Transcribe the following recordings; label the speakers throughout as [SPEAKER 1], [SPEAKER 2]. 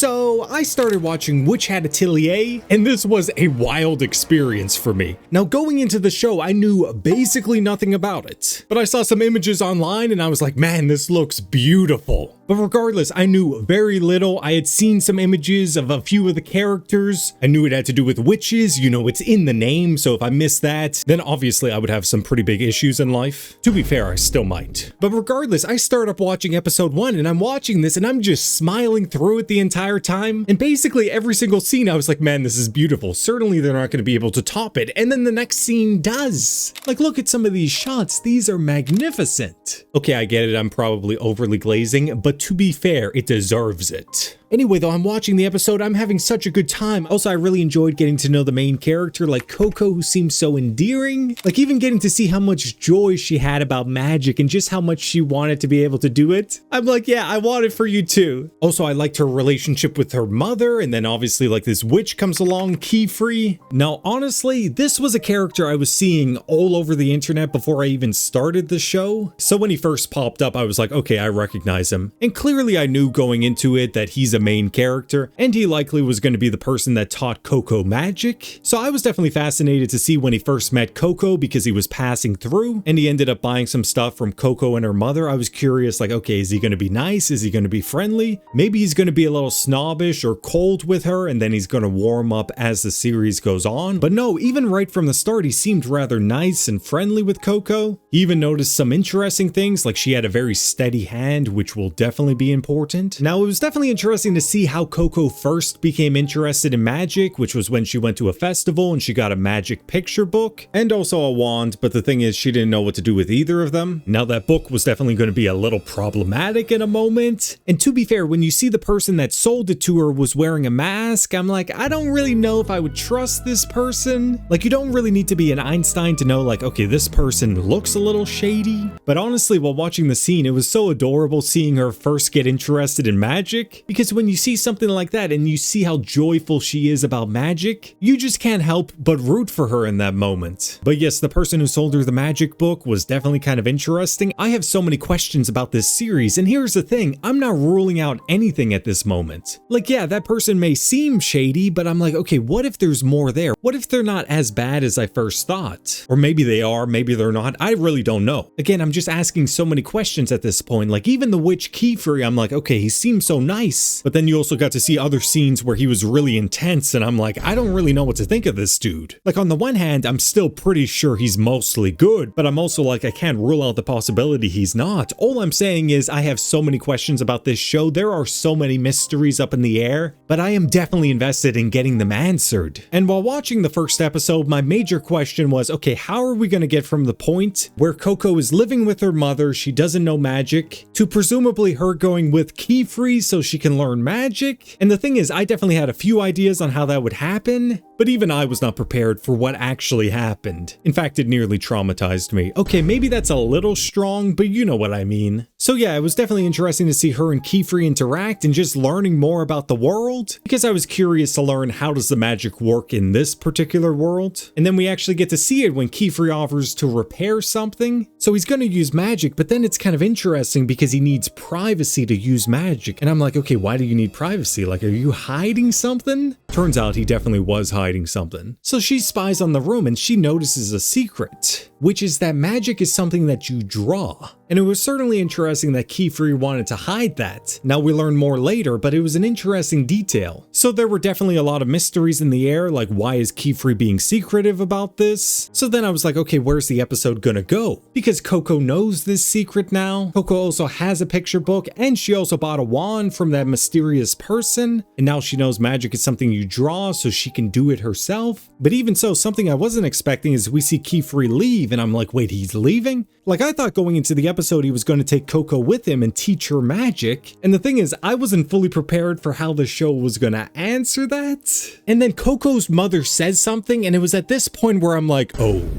[SPEAKER 1] So I started watching Witch Hat Atelier, and this was a wild experience for me. Now going into the show, I knew basically nothing about it, but I saw some images online and I was like, man, this looks beautiful. But regardless, I knew very little. I had seen some images of a few of the characters. I knew it had to do with witches, you know, it's in the name, so if I missed that, then obviously I would have some pretty big issues in life. To be fair, I still might. But regardless, I start up watching episode 1 and I'm watching this and I'm just smiling through it the entire time. And basically every single scene I was like, man, this is beautiful. Certainly they're not going to be able to top it. And then the next scene does. Like, look at some of these shots. These are magnificent. Okay, I get it. I'm probably overly glazing, but to be fair, it deserves it. Anyway, though, I'm watching the episode, I'm having such a good time. Also, I really enjoyed getting to know the main character, like Coco, who seems so endearing. Like, even getting to see how much joy she had about magic and just how much she wanted to be able to do it. I'm like, yeah, I want it for you too. Also, I liked her relationship with her mother, and then obviously, like, this witch comes along, Keyfree. Now, honestly, this was a character I was seeing all over the internet before I even started the show. So when he first popped up, I was like, okay, I recognize him. And clearly I knew going into it that he's a main character, and he likely was going to be the person that taught Coco magic. So I was definitely fascinated to see when he first met Coco because he was passing through and he ended up buying some stuff from Coco and her mother. I was curious, like, okay, is he going to be nice? Is he going to be friendly? Maybe he's going to be a little snobbish or cold with her, and then he's going to warm up as the series goes on. But no, even right from the start, he seemed rather nice and friendly with Coco. He even noticed some interesting things, like she had a very steady hand, which will definitely be important. Now, it was definitely interesting to see how Coco first became interested in magic, which was when she went to a festival and she got a magic picture book and also a wand, but the thing is she didn't know what to do with either of them. Now that book was definitely going to be a little problematic in a moment, and to be fair, when you see the person that sold it to her was wearing a mask, I'm like, I don't really know if I would trust this person. Like, you don't really need to be an Einstein to know, like, okay, this person looks a little shady. But honestly, while watching the scene, it was so adorable seeing her first get interested in magic, because when you see something like that and you see how joyful she is about magic, you just can't help but root for her in that moment. But yes, the person who sold her the magic book was definitely kind of interesting. I have so many questions about this series, and here's the thing, I'm not ruling out anything at this moment. Like, yeah, that person may seem shady, but I'm like, okay, what if there's more there? What if they're not as bad as I first thought? Or maybe they are, maybe they're not. I really don't know. Again, I'm just asking so many questions at this point. Like, even the witch Keyfree, I'm like, okay, he seems so nice, but then you also got to see other scenes where he was really intense, and I'm like, I don't really know what to think of this dude. Like, on the one hand, I'm still pretty sure he's mostly good, but I'm also like, I can't rule out the possibility he's not. All I'm saying is I have so many questions about this show. There are so many mysteries up in the air, but I am definitely invested in getting them answered. And while watching the first episode, my major question was, okay, how are we going to get from the point where Coco is living with her mother, she doesn't know magic, to presumably her going with Keyfree so she can learn magic? And the thing is, I definitely had a few ideas on how that would happen, but even I was not prepared for what actually happened. In fact, it nearly traumatized me. Okay, maybe that's a little strong, but you know what I mean. So yeah, it was definitely interesting to see her and Keyfree interact and just learning more about the world, because I was curious to learn how does the magic work in this particular world. And then we actually get to see it when Keyfree offers to repair something. So he's going to use magic, but then it's kind of interesting because he needs privacy to use magic. And I'm like, okay, why do you need privacy? Like, are you hiding something? Turns out he definitely was hiding something. So she spies on the room and she notices a secret, which is that magic is something that you draw. And it was certainly interesting that Keyfree wanted to hide that. Now we learn more later, but it was an interesting detail. So there were definitely a lot of mysteries in the air, like why is Keyfree being secretive about this? So then I was like, okay, where's the episode gonna go? Because Coco knows this secret now. Coco also has a picture book, and she also bought a wand from that mysterious person. And now she knows magic is something you draw, so she can do it herself. But even so, something I wasn't expecting is we see Keyfree leave, and I'm like, wait, he's leaving? Like, I thought going into the episode he was going to take Coco with him and teach her magic. And the thing is, I wasn't fully prepared for how the show was going to answer that. And then Coco's mother says something, and it was at this point where I'm like, oh,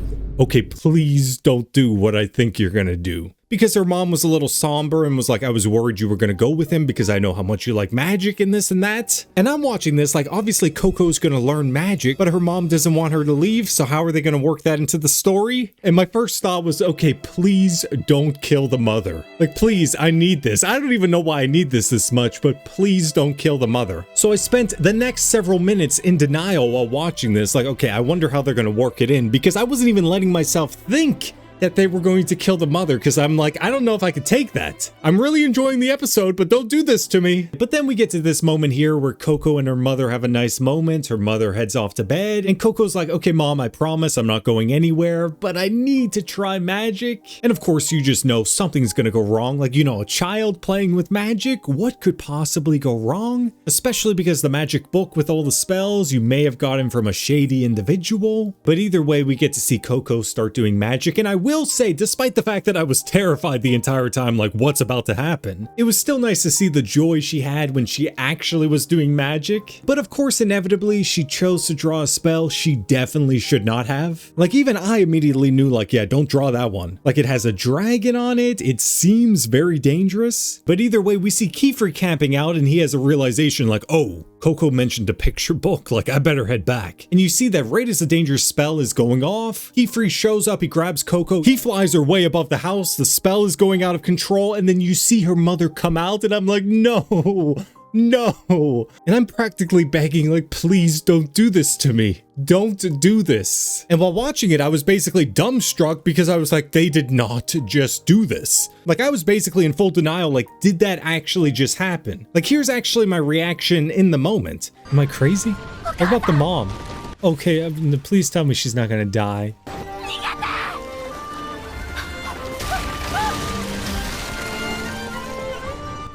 [SPEAKER 1] okay, please don't do what I think you're going to do. because her mom was a little somber and was like, I was worried you were gonna go with him because I know how much you like magic and this and that. And I'm watching this like, obviously Coco's gonna learn magic, but her mom doesn't want her to leave, so how are they gonna work that into the story? And my first thought was, okay, please don't kill the mother. Like, please, I need this. I don't even know why I need this much, but please don't kill the mother. So I spent the next several minutes in denial while watching this, like, okay, I wonder how they're gonna work it in, because I wasn't even letting myself think that they were going to kill the mother, because I'm like, I don't know if I could take that. I'm really enjoying the episode, but don't do this to me. But then we get to this moment here where Coco and her mother have a nice moment. Her mother heads off to bed, and Coco's like, okay, mom, I promise I'm not going anywhere, but I need to try magic. And of course, you just know something's gonna go wrong. Like, you know, a child playing with magic, what could possibly go wrong? Especially because the magic book with all the spells you may have gotten from a shady individual. But either way, we get to see Coco start doing magic, and I will say, despite the fact that I was terrified the entire time, like what's about to happen, it was still nice to see the joy she had when she actually was doing magic. But of course, inevitably, she chose to draw a spell she definitely should not have. Like, even I immediately knew, like, yeah, don't draw that one. Like, it has a dragon on it. It seems very dangerous. But either way, we see Kiefer camping out, and he has a realization like, oh, Coco mentioned a picture book, like I better head back. And you see that right as the dangerous spell is going off, Kiefer shows up, he grabs Coco, he flies her way above the house, the spell is going out of control, and then you see her mother come out, and I'm like, no. No. And I'm practically begging, like, please don't do this to me. Don't do this. And while watching it, I was basically dumbstruck because I was like, they did not just do this. Like, I was basically in full denial, like, did that actually just happen? Like, here's actually my reaction in the moment. Am I crazy? What about the mom? Okay, please tell me she's not gonna die.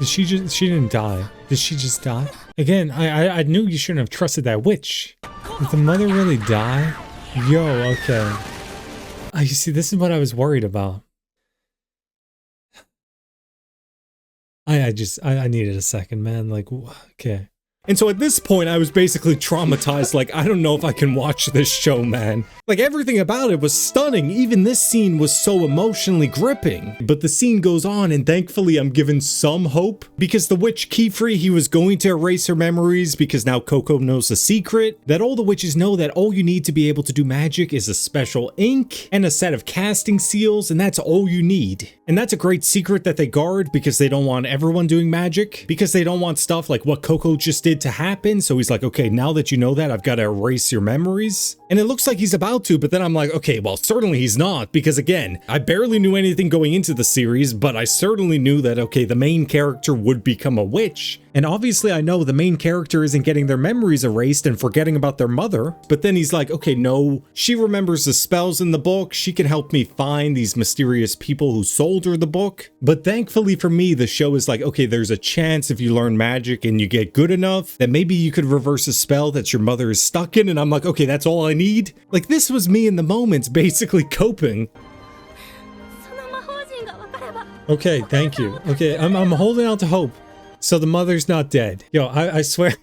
[SPEAKER 1] She didn't die. Did she just die? Again, I knew you shouldn't have trusted that witch. Did the mother really die? Yo, okay. You see, this is what I was worried about. I needed a second, man. Like, okay. And so at this point, I was basically traumatized, like, I don't know if I can watch this show, man. Like, everything about it was stunning. Even this scene was so emotionally gripping. But the scene goes on, and thankfully I'm given some hope. Because the witch Kiefer, he was going to erase her memories because now Coco knows a secret. That all the witches know that all you need to be able to do magic is a special ink and a set of casting seals, and that's all you need. And that's a great secret that they guard because they don't want everyone doing magic. Because they don't want stuff like what Coco just did to happen. So he's like, okay, now that you know that, I've got to erase your memories. And it looks like he's about to, but then I'm like, okay, well, certainly he's not, because again, I barely knew anything going into the series, but I certainly knew that, okay, the main character would become a witch. And obviously I know the main character isn't getting their memories erased and forgetting about their mother. But then he's like, okay, no, she remembers the spells in the book. She can help me find these mysterious people who sold her the book. But thankfully for me, the show is like, okay, there's a chance if you learn magic and you get good enough that maybe you could reverse a spell that your mother is stuck in. And I'm like, okay, that's all I need. Like, this was me in the moment, basically coping. Okay, thank you. Okay, I'm holding out to hope. So the mother's not dead. Yo, I swear.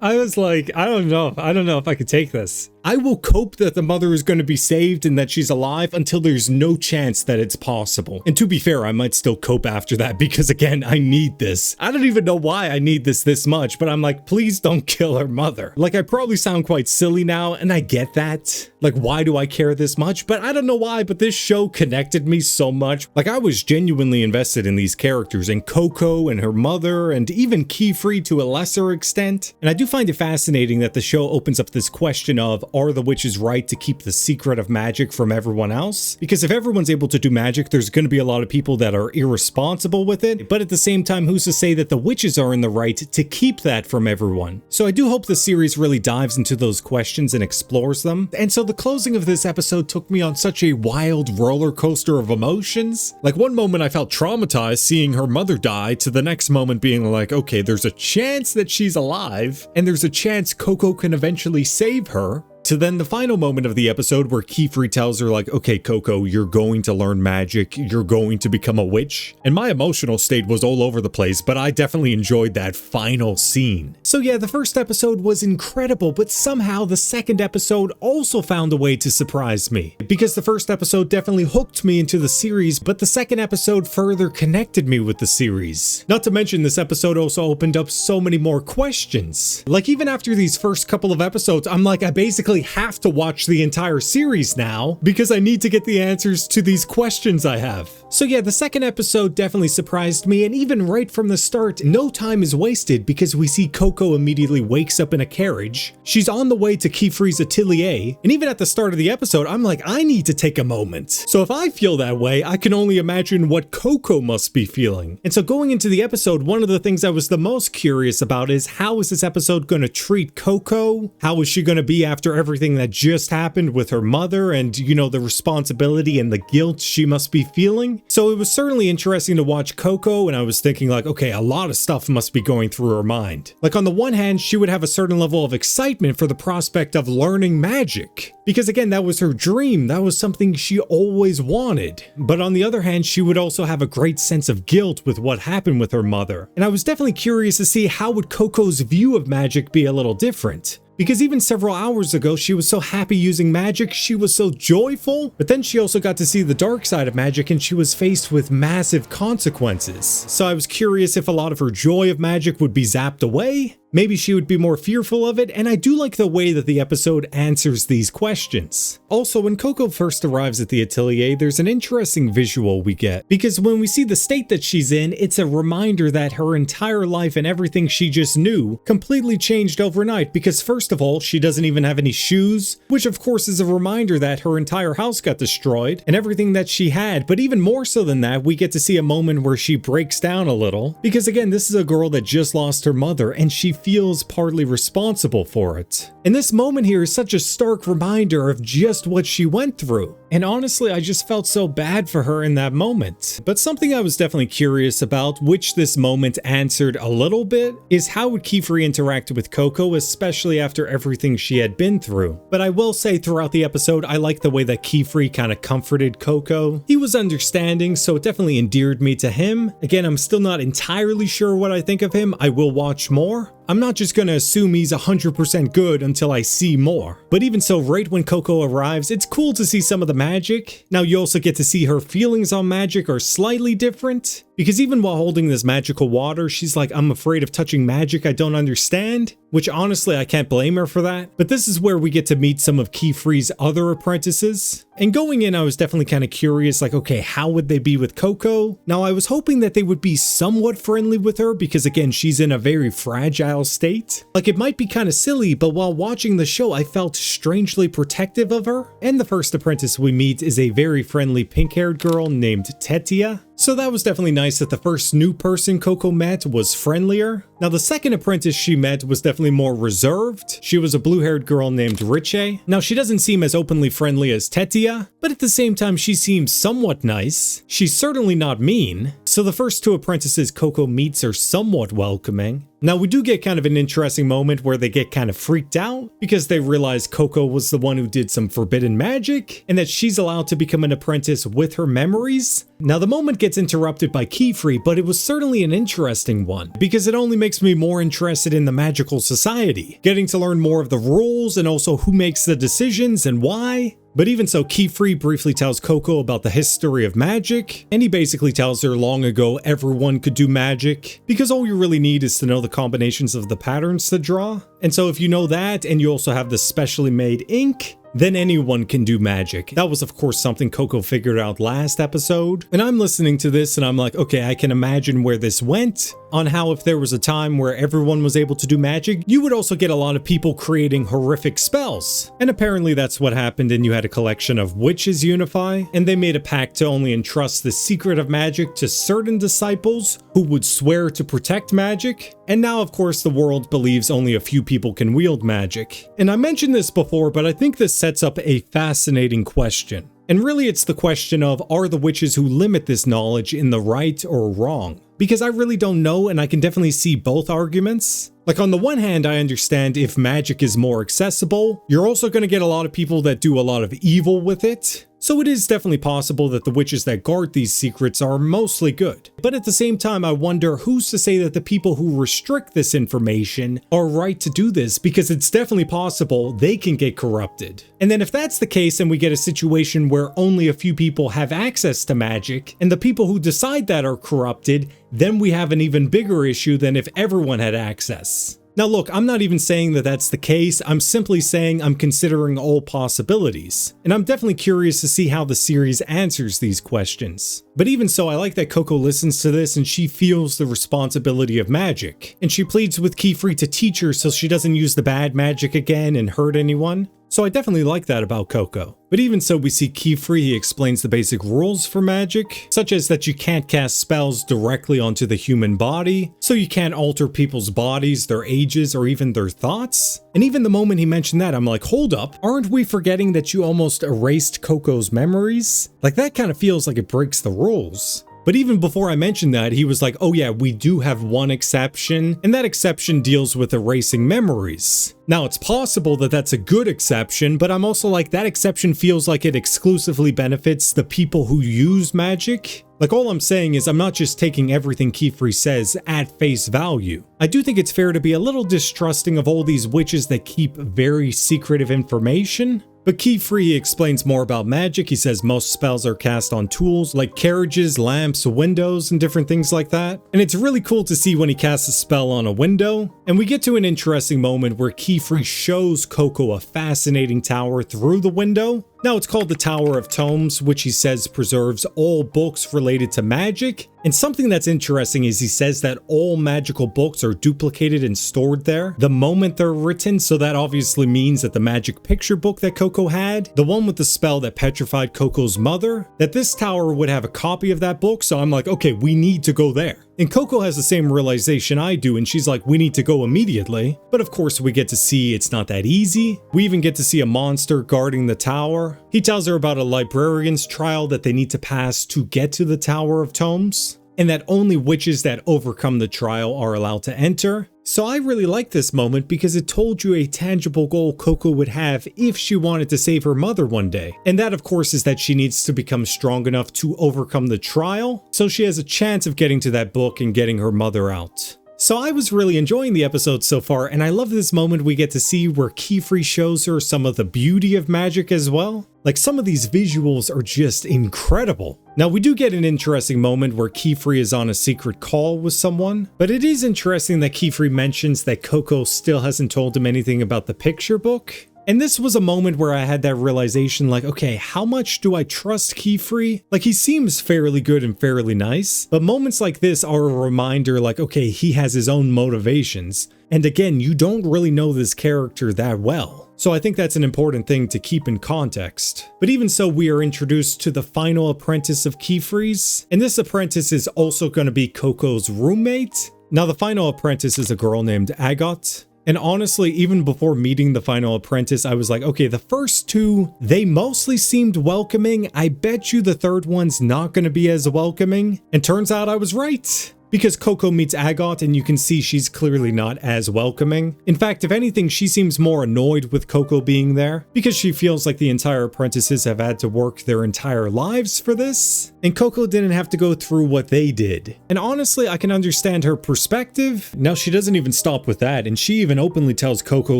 [SPEAKER 1] I was like, I don't know if I could take this. I will cope that the mother is going to be saved and that she's alive until there's no chance that it's possible. And to be fair, I might still cope after that because again, I need this. I don't even know why I need this much, but I'm like, please don't kill her mother. Like, I probably sound quite silly now, and I get that. Like, why do I care this much? But I don't know why, but this show connected me so much. Like, I was genuinely invested in these characters, and Coco and her mother, and even Kiefer to a lesser extent. And I do find it fascinating that the show opens up this question of, are the witches right to keep the secret of magic from everyone else? Because if everyone's able to do magic, there's going to be a lot of people that are irresponsible with it. But at the same time, who's to say that the witches are in the right to keep that from everyone? So I do hope the series really dives into those questions and explores them. And so the closing of this episode took me on such a wild roller coaster of emotions. Like, one moment I felt traumatized seeing her mother die, to the next moment being like, okay, there's a chance that she's alive, and there's a chance Coco can eventually save her. To then the final moment of the episode where Keyfree tells her like, okay, Coco, you're going to learn magic, you're going to become a witch. And my emotional state was all over the place, but I definitely enjoyed that final scene. So yeah, the first episode was incredible, but somehow the second episode also found a way to surprise me. Because the first episode definitely hooked me into the series, but the second episode further connected me with the series. Not to mention this episode also opened up so many more questions. Like even after these first couple of episodes, I'm like, I basically have to watch the entire series now because I need to get the answers to these questions I have. So yeah, the second episode definitely surprised me, and even right from the start, no time is wasted because we see Coco immediately wakes up in a carriage. She's on the way to Keyfree's atelier, and even at the start of the episode, I'm like, I need to take a moment. So if I feel that way, I can only imagine what Coco must be feeling. And so going into the episode, one of the things I was the most curious about is how is this episode going to treat Coco? How is she going to be after everything that just happened with her mother and, you know, the responsibility and the guilt she must be feeling? So it was certainly interesting to watch Coco, and I was thinking like, okay, a lot of stuff must be going through her mind. Like on the one hand, she would have a certain level of excitement for the prospect of learning magic. Because again, that was her dream. That was something she always wanted. But on the other hand, she would also have a great sense of guilt with what happened with her mother. And I was definitely curious to see how would Coco's view of magic be a little different. Because even several hours ago, she was so happy using magic, she was so joyful, but then she also got to see the dark side of magic and she was faced with massive consequences. So I was curious if a lot of her joy of magic would be zapped away. Maybe she would be more fearful of it, and I do like the way that the episode answers these questions. Also, when Coco first arrives at the atelier, there's an interesting visual we get, because when we see the state that she's in, it's a reminder that her entire life and everything she just knew completely changed overnight, because first of all, she doesn't even have any shoes, which of course is a reminder that her entire house got destroyed, and everything that she had, but even more so than that, we get to see a moment where she breaks down a little, because again, this is a girl that just lost her mother, and she feels partly responsible for it. And this moment here is such a stark reminder of just what she went through. And honestly, I just felt so bad for her in that moment. But something I was definitely curious about, which this moment answered a little bit, is how would Keyfree interact with Coco, especially after everything she had been through. But I will say throughout the episode, I like the way that Keyfree kind of comforted Coco. He was understanding, so it definitely endeared me to him. Again, I'm still not entirely sure what I think of him. I will watch more. I'm not just gonna assume he's 100% good until I see more. But even so, right when Coco arrives, it's cool to see some of the magic. Now you also get to see her feelings on magic are slightly different. Because even while holding this magical water, she's like, I'm afraid of touching magic I don't understand. Which honestly, I can't blame her for that. But this is where we get to meet some of Keyfree's other apprentices. And going in, I was definitely kind of curious, like, okay, how would they be with Coco? Now, I was hoping that they would be somewhat friendly with her because, again, she's in a very fragile state. Like, it might be kind of silly, but while watching the show, I felt strangely protective of her. And the first apprentice we meet is a very friendly pink-haired girl named Tetia. So that was definitely nice that the first new person Coco met was friendlier. Now the second apprentice she met was definitely more reserved. She was a blue-haired girl named Riche. Now she doesn't seem as openly friendly as Tetia, but at the same time she seems somewhat nice. She's certainly not mean. So the first two apprentices Coco meets are somewhat welcoming. Now we do get kind of an interesting moment where they get kind of freaked out because they realize Coco was the one who did some forbidden magic and that she's allowed to become an apprentice with her memories. Now the moment gets interrupted by Keyfree, but it was certainly an interesting one because it only makes me more interested in the magical society, getting to learn more of the rules and also who makes the decisions and why. But even so, Keyfree briefly tells Coco about the history of magic, and he basically tells her long ago everyone could do magic, because all you really need is to know the combinations of the patterns to draw. And so if you know that, and you also have the specially made ink, then anyone can do magic. That was of course something Coco figured out last episode. And I'm listening to this and I'm like, okay, I can imagine where this went, on how if there was a time where everyone was able to do magic, you would also get a lot of people creating horrific spells. And apparently that's what happened, and you had a collection of witches unify, and they made a pact to only entrust the secret of magic to certain disciples who would swear to protect magic. And now of course the world believes only a few people can wield magic. And I mentioned this before, but I think this sets up a fascinating question. And really it's the question of, are the witches who limit this knowledge in the right or wrong? because I really don't know, and I can definitely see both arguments. Like, on the one hand, I understand if magic is more accessible, you're also going to get a lot of people that do a lot of evil with it. So it is definitely possible that the witches that guard these secrets are mostly good. But at the same time, I wonder who's to say that the people who restrict this information are right to do this, because it's definitely possible they can get corrupted. And then if that's the case and we get a situation where only a few people have access to magic, and the people who decide that are corrupted, then we have an even bigger issue than if everyone had access. Now look, I'm not even saying that that's the case, I'm simply saying I'm considering all possibilities. And I'm definitely curious to see how the series answers these questions. But even so, I like that Coco listens to this and she feels the responsibility of magic. And she pleads with Keyfree to teach her so she doesn't use the bad magic again and hurt anyone. So I definitely like that about Coco. But even so, we see Keyfree, he explains the basic rules for magic, such as that you can't cast spells directly onto the human body, so you can't alter people's bodies, their ages, or even their thoughts. And even the moment he mentioned that, I'm like, hold up, aren't we forgetting that you almost erased Coco's memories? Like, that kind of feels like it breaks the rules. But even before I mentioned that, he was like, oh yeah, we do have one exception, and that exception deals with erasing memories. Now, it's possible that that's a good exception, but I'm also like, that exception feels like it exclusively benefits the people who use magic. Like, all I'm saying is I'm not just taking everything Keyfree says at face value. I do think it's fair to be a little distrusting of all these witches that keep very secretive information. But Keyfree explains more about magic. He says most spells are cast on tools like carriages, lamps, windows, and different things like that. And it's really cool to see when he casts a spell on a window. And we get to an interesting moment where Keyfree shows Coco a fascinating tower through the window. Now, it's called the Tower of Tomes, which he says preserves all books related to magic. And something that's interesting is he says that all magical books are duplicated and stored there the moment they're written, so that obviously means that the magic picture book that Coco had, the one with the spell that petrified Coco's mother, that this tower would have a copy of that book, so I'm like, okay, we need to go there. And Coco has the same realization I do, and she's like, we need to go immediately. But of course, we get to see it's not that easy. We even get to see a monster guarding the tower. He tells her about a librarian's trial that they need to pass to get to the Tower of Tomes, and that only witches that overcome the trial are allowed to enter. So I really like this moment because it told you a tangible goal Coco would have if she wanted to save her mother one day. And that, of course, is that she needs to become strong enough to overcome the trial, so she has a chance of getting to that book and getting her mother out. So I was really enjoying the episode so far, and I love this moment we get to see where Keyfree shows her some of the beauty of magic as well. Like, some of these visuals are just incredible. Now, we do get an interesting moment where Keyfree is on a secret call with someone, but it is interesting that Keyfree mentions that Coco still hasn't told him anything about the picture book. And this was a moment where I had that realization, like, okay, how much do I trust Keyfree? Like, he seems fairly good and fairly nice, but moments like this are a reminder, like, okay, he has his own motivations. And again, you don't really know this character that well. So I think that's an important thing to keep in context. But even so, we are introduced to the final apprentice of Keyfree's, and this apprentice is also going to be Coco's roommate. Now, the final apprentice is a girl named Agot. And honestly, even before meeting the final apprentice, I was like, okay, the first two, they mostly seemed welcoming. I bet you the third one's not going to be as welcoming. And turns out I was right. Because Coco meets Agot and you can see she's clearly not as welcoming. In fact, if anything, she seems more annoyed with Coco being there because she feels like the entire apprentices have had to work their entire lives for this. And Coco didn't have to go through what they did. And honestly, I can understand her perspective. Now, she doesn't even stop with that, and she even openly tells Coco,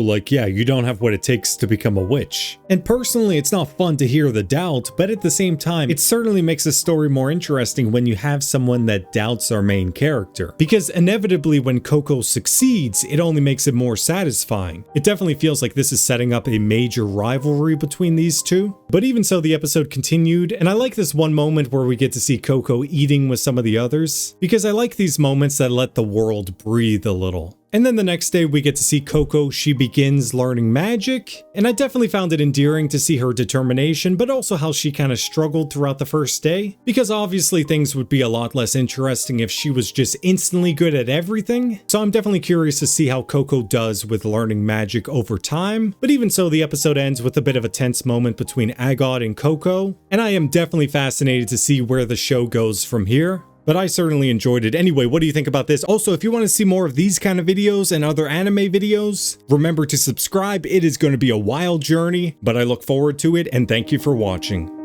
[SPEAKER 1] like, yeah, you don't have what it takes to become a witch. And personally, it's not fun to hear the doubt, but at the same time, it certainly makes the story more interesting when you have someone that doubts our main character. Because inevitably, when Coco succeeds, it only makes it more satisfying. It definitely feels like this is setting up a major rivalry between these two. But even so, the episode continued, and I like this one moment where we get to see Coco eating with some of the others, because I like these moments that let the world breathe a little. And then the next day we get to see Coco, she begins learning magic, and I definitely found it endearing to see her determination, but also how she kind of struggled throughout the first day, because obviously things would be a lot less interesting if she was just instantly good at everything. So I'm definitely curious to see how Coco does with learning magic over time, but even so, the episode ends with a bit of a tense moment between Agot and Coco, and I am definitely fascinated to see where the show goes from here. But I certainly enjoyed it. Anyway, what do you think about this? Also, if you want to see more of these kind of videos and other anime videos, remember to subscribe. It is going to be a wild journey, but I look forward to it, and thank you for watching.